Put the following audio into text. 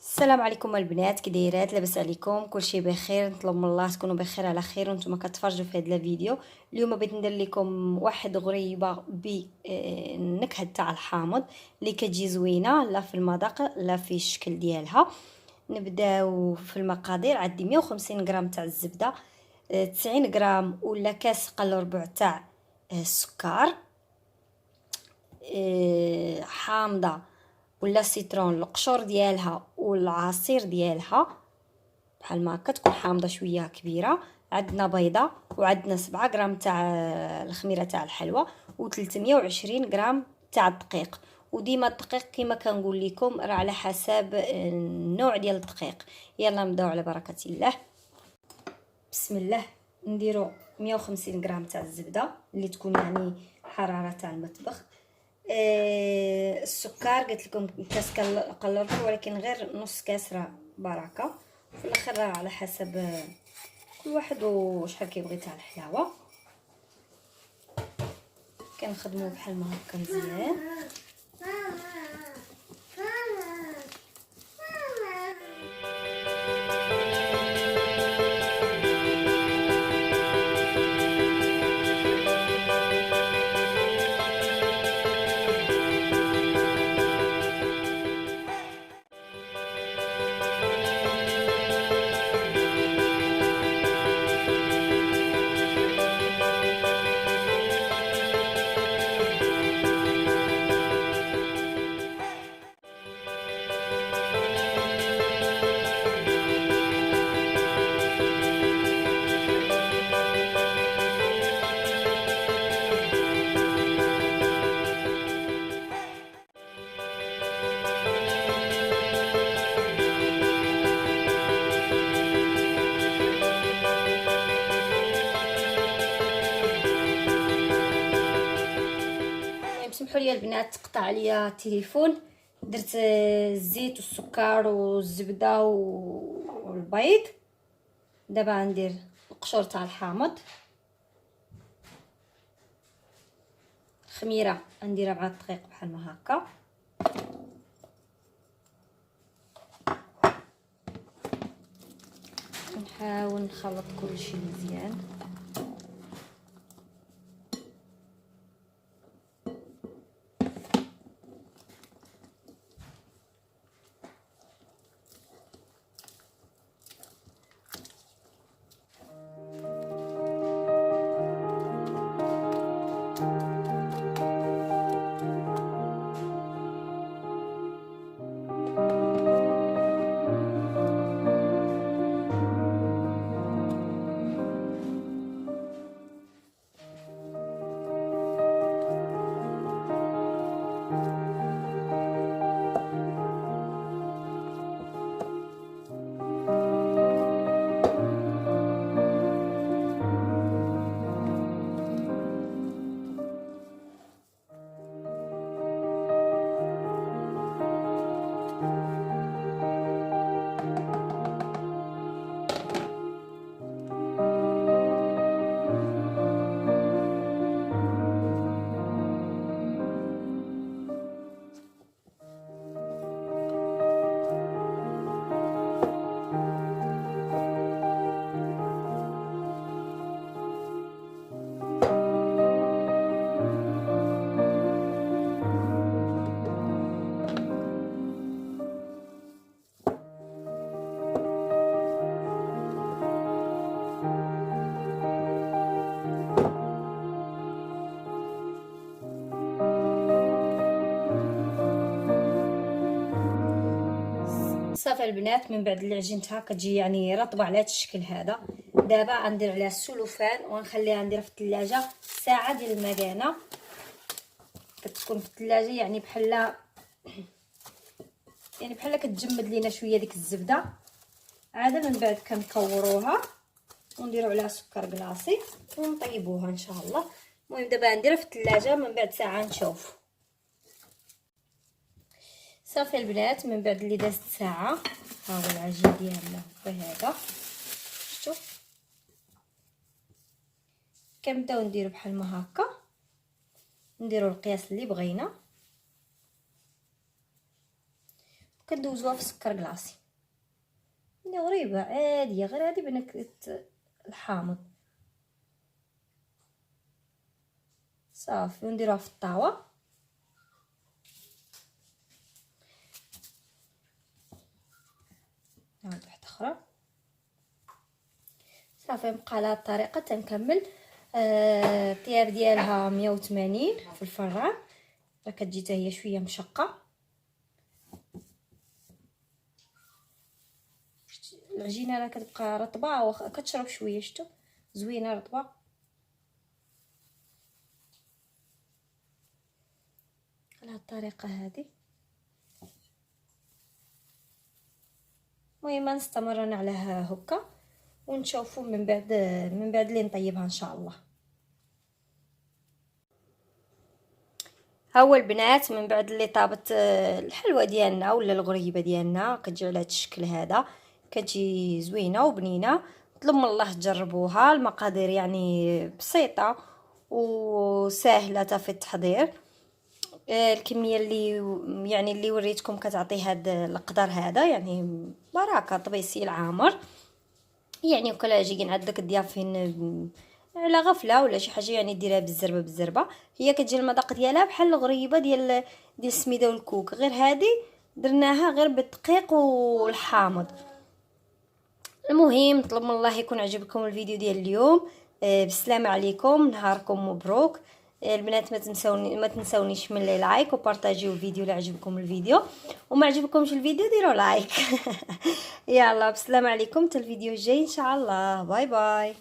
السلام عليكم البنات، كي دايرات؟ لاباس عليكم؟ كلشي بخير؟ نطلب من الله تكونوا بخير على خير وانتم كتفرجوا في هذا الفيديو. اليوم بغيت ندير لكم واحد غريبه بالنكهه تاع الحامض اللي كتجي زوينه لا في المذاق لا في الشكل ديالها. نبداو في المقادير. عندي 150 غرام تاع الزبده، 90 غرام ولا كاس قل ربع تاع السكر، حامضه ولا سيترون القشور ديالها والعصير ديالها بحال ما هكا تكون حامضه شويه كبيره. عندنا بيضه وعندنا 7 غرام تاع الخميره تاع الحلوى و320 غرام تاع الدقيق. وديما الدقيق كما كنقول لكم راه على حسب النوع ديال الدقيق. يلا نبداو على بركه الله. بسم الله. نديرو 150 غرام تاع الزبده اللي تكون يعني حراره تاع المطبخ. السكر قلت لكم كاس قلربه، ولكن غير نص كاس راه بركه. في الاخر راه على حسب كل واحد وشحال كيبغي تاع الحلاوه. كنخدموا بحال ما هكا مزيان. سمحوا لي البنات، تقطع عليا التليفون. درت الزيت والسكر والزبده والبيض. دابا غندير القشور تاع الحامض، الخميره غنديرها مع الدقيق بحال ما هكا. نحاول نخلط كلشي مزيان. صافي البنات، من بعد اللي عجنتها كتجي يعني رطبه على هذا الشكل هذا. دابا غندير عليها السلوفان ونخليها نديرها في الثلاجه ساعه ديال المكانه. كتكون في الثلاجه يعني بحال كتجمد لينا شويه ديك الزبده. عاده من بعد كنكوروها ونديروا عليها سكر كلاصي ونطيبوها ان شاء الله. المهم دابا نديرها في الثلاجه، من بعد ساعه نشوف. صافي البنات، من بعد اللي دازت ساعه ها هو العجين ديالنا بهذا. شفتوا كنبداو نديرو بحال ما هكا، نديرو القياس اللي بغينا كندوزوها في سكر كلاصي. يعني غريبه عاديه، غير هذه بنكهه الحامض. صافي ونديروها في الطاوه. نعاود واحده اخرى. صافي نبقى على هاد الطريقه تنكمل. الطياب ديالها 180 في الفران، راه كتجي حتى هي شويه مشقه. العجينه راه كتبقى رطبه وكتشرب شويه، شفتوا زوينه رطبه. على هاد الطريقه هذه. المهم نستمرون على هكا ونشوفوا من بعد اللي نطيبها ان شاء الله. ها هو البنات من بعد اللي طابت الحلوه ديالنا ولا الغريبه ديالنا، كتجي على هذا الشكل هذا، كتجي زوينه وبنينه. نطلب من الله تجربوها. المقادير يعني بسيطه وسهله في التحضير. الكميه اللي وريتكم كتعطي هذا القدر هذا، يعني بركه طبيسي العامر. يعني وكلا جايين عندك الضيافين على غفله ولا شي حاجه، يعني ديرها بالزربه. هي كتجي المذاق ديالها بحال الغريبه ديال السميده والكوك، غير هذه درناها غير بالدقيق والحامض. المهم نطلب من الله يكون عجبكم الفيديو ديال اليوم. بالسلامه عليكم، نهاركم مبروك. البنات ما تنسونيش من لي لايك وبارطاجيو الفيديو اللي عجبكم الفيديو، وما عجبكمش الفيديو ديروا لايك. يلا بالسلامه عليكم، حتى الفيديو الجاي ان شاء الله. باي باي.